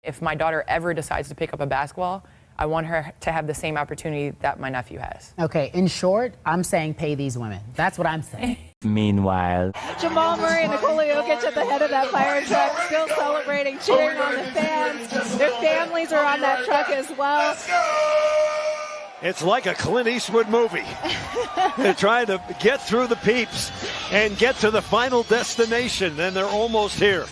If my daughter ever decides to pick up a basketball, I want her to have the same opportunity that my nephew has. Okay, in short, I'm saying pay these women. That's what I'm saying. Meanwhile, Jamal Murray and Nikola Jokic at the head of that fire truck, still celebrating, cheering on the fans. Their families are on that truck as well. It's like a Clint Eastwood movie. They're trying to get through the peeps and get to the final destination, and they're almost here.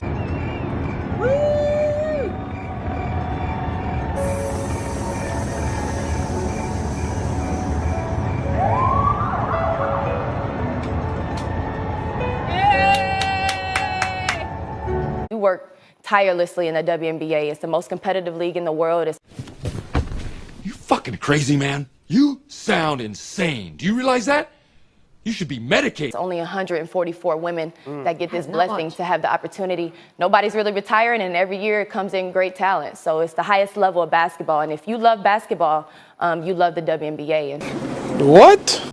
We work tirelessly in the WNBA. It's the most competitive league in the world. You fucking crazy, man. You sound insane. Do you realize that? You should be medicated. It's only 144 women that get this blessing to have the opportunity. Nobody's really retiring, and every year it comes in great talent. So it's the highest level of basketball. And if you love basketball, you love the WNBA. What?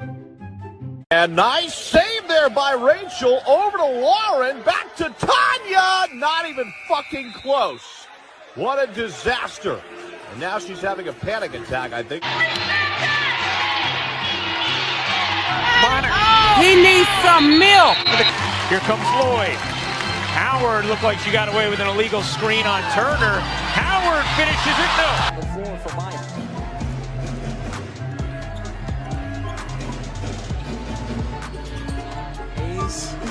And nice save there by Rachel, over to Lauren, back to Tanya, not even fucking close. What a disaster. And now she's having a panic attack, I think. Bonner, he needs some milk. Here comes Lloyd. Howard looked like she got away with an illegal screen on Turner. Howard finishes it, no. The floor for Maya.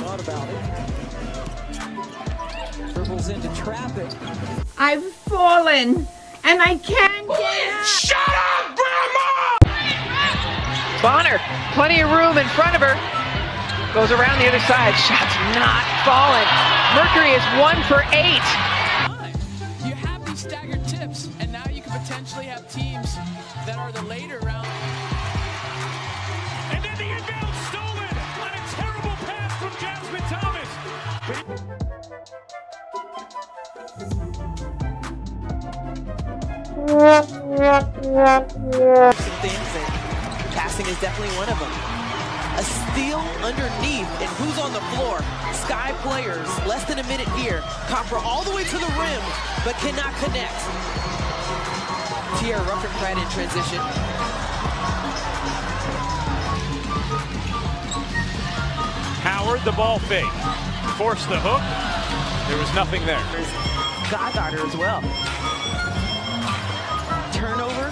Thought about it. Dribbles into traffic. I've fallen, and I can't get up. Shut up, Grandma! Bonner, plenty of room in front of her. Goes around the other side. Shot's not falling. Mercury is 1 for 8. You have these staggered tips, and now you can potentially have teams that are the later round. And then the inbound stolen on a terrible pass from Jasmine Thomas. Some things, and passing is definitely one of them. A steal underneath, and who's on the floor? Sky players, less than a minute here. Copper all the way to the rim, but cannot connect. Tierra rough and pride in transition. Howard, the ball fake. Forced the hook. There was nothing there. There's Goddard as well. Turnover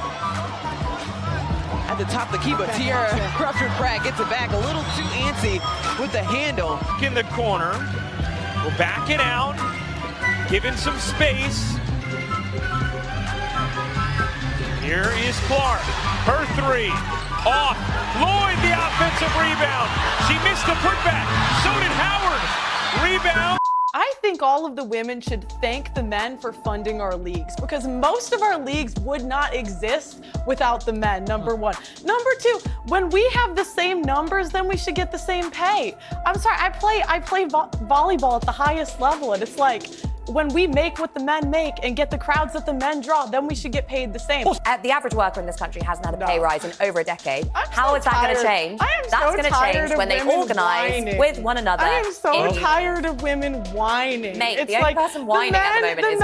at the top of the key, but Tierra Crawford Pratt gets it back a little too antsy with the handle. In the corner. We'll back it out. Giving some space. Here is Clark. Her three. Off. Lloyd, the offensive rebound. She missed the putback. So did Howard. Rebound. I think all of the women should thank the men for funding our leagues, because most of our leagues would not exist without the men, number one. Number two, when we have the same numbers, then we should get the same pay. I'm sorry, I play volleyball at the highest level, and it's like, when we make what the men make and get the crowds that the men draw, then we should get paid the same. The average worker in this country hasn't had a pay rise in over a decade. How is that going to change? That's going to change when they organize with one another. I am so tired of women whining. Mate, it's the only like person whining at the moment is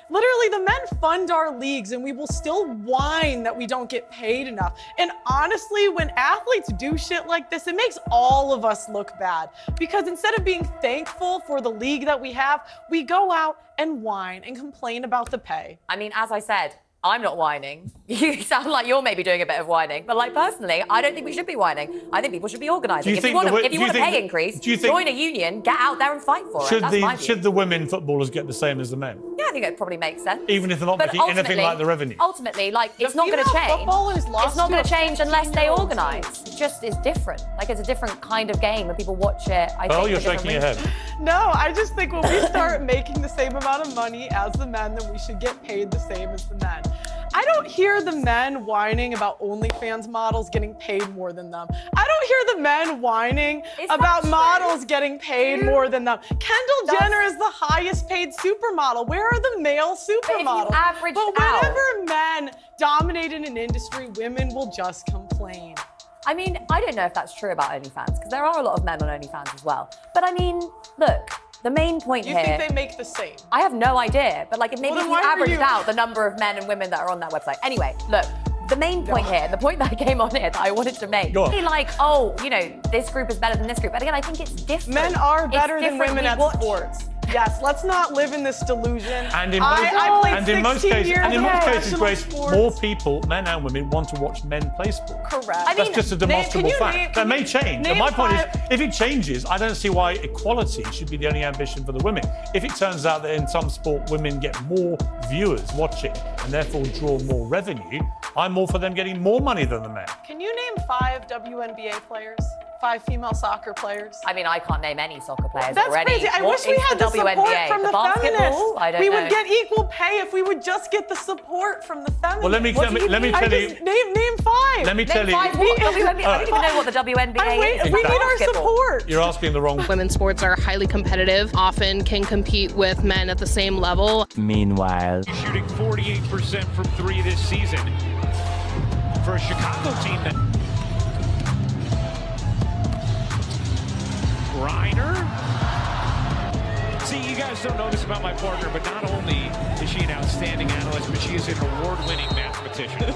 literally the men fund our leagues, and we will still whine that we don't get paid enough. And honestly, when athletes do shit like this, it makes all of us look bad, because instead of being thankful for the league that we have, we go out and whine and complain about the pay. I mean, as I said, I'm not whining. You sound like you're maybe doing a bit of whining, but like personally, I don't think we should be whining. I think people should be organising. If you want a pay increase, join a union, get out there and fight for it. That's my view. Should the women footballers get the same as the men? Yeah, I think it probably makes sense. Even if they're not making anything like the revenue? Ultimately, like, it's not going to change. It's not going to change unless they organise. It just is different. Like, it's a different kind of game, and people watch it. Oh, you're shaking your head. No, I just think when we start making the same amount of money as the men, then we should get paid the same as the men. I don't hear the men whining about OnlyFans models getting paid more than them. I don't hear the men whining about models getting paid more than them. Kendall Jenner is the highest paid supermodel. Where are the male supermodels? But whenever men dominate in an industry, women will just complain. I mean, I don't know if that's true about OnlyFans, because there are a lot of men on OnlyFans as well. But I mean, look, The main point You here. think they make the same? I have no idea, but like maybe Well, then if you why were averaged you- out the number of men and women that are on that website. Anyway, look, the main point here, the point that I came on here that I wanted to make, Go on. be like, oh, you know, this group is better than this group. But again, I think it's different. Men are It's better than different. women We at watch- sports. Yes, let's not live in this delusion. And in I played and in most 16 cases, years and in of most cases, professional Grace, sports. more people, men and women, want to watch men play sport. Correct. I That's mean, just a can demonstrable you fact. name- That can may you change. name And my point is, five- if it changes, I don't see why equality should be the only ambition for the women. If it turns out that in some sport women get more viewers watching and therefore draw more revenue, I'm all for them getting more money than the men. Can you name 5 WNBA players? 5 female soccer players? I mean, I can't name any soccer players That's already. crazy. I What wish we is had the support WNBA? from the basketball? feminists. I don't we know. would get equal pay if we would just get the support from the feminists. Well, let me tell you. Name 5. Let me tell you. Five what? WNBA? I don't even know what the WNBA is. We need our Basketball. support. You're asking the wrong. Women's sports are highly competitive, often can compete with men at the same level. Meanwhile, shooting 48% from 3 this season for a Chicago team that. Reiner. See, you guys don't know this about my partner, but not only is she an outstanding analyst, but she is an award-winning mathematician.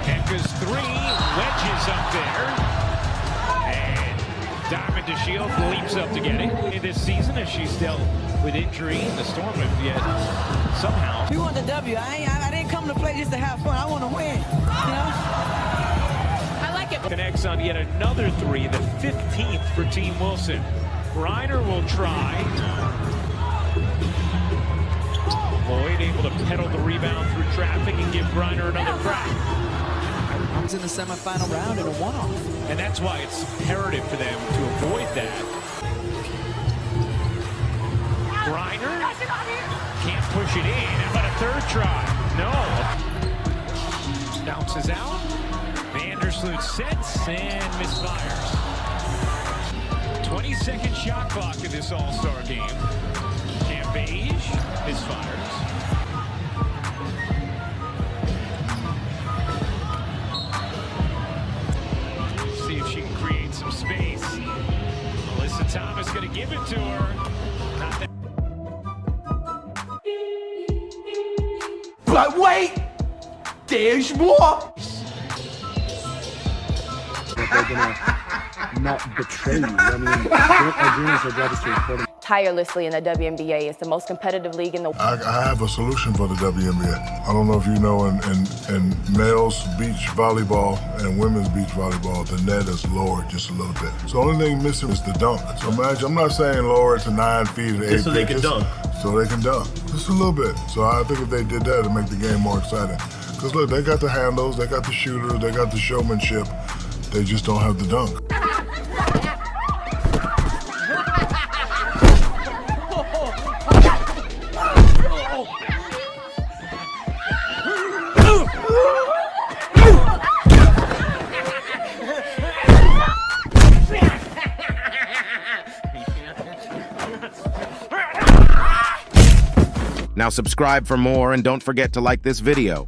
Kemka's 3, wedges up there. And Diamond DeShields leaps up to get it this season as she's dealt with injury in the Storm, have yet somehow. We want the W. I didn't come to play just to have fun. I want to win. You know? I like it. Connects on yet another 3, the 15th for Team Wilson. Reiner will try. Lloyd able to pedal the rebound through traffic and give Griner another crack. Comes in the semifinal round in a one-off. And that's why it's imperative for them to avoid that. Griner can't push it in. How about a third try? No. Bounces out. Vandersloot sets and misfires. 20-second shot clock in this All-Star game. Campage misfires. See if she can create some space. Alyssa Thomas going to give it to her. Not that. But wait, there's more. They're gonna not betray you. I mean, our dreams are registered according. Tirelessly in the WNBA. It's the most competitive league in the world. I have a solution for the WNBA. I don't know if you know, in males beach volleyball and women's beach volleyball, the net is lowered just a little bit. So the only thing missing is the dunk. So imagine, I'm not saying lower it to 9 feet or 8 feet. Just so they can dunk. So they can dunk, just a little bit. So I think if they did that, it'd make the game more exciting. Because look, they got the handles, they got the shooters, they got the showmanship. They just don't have the dunk. Now subscribe for more and don't forget to like this video.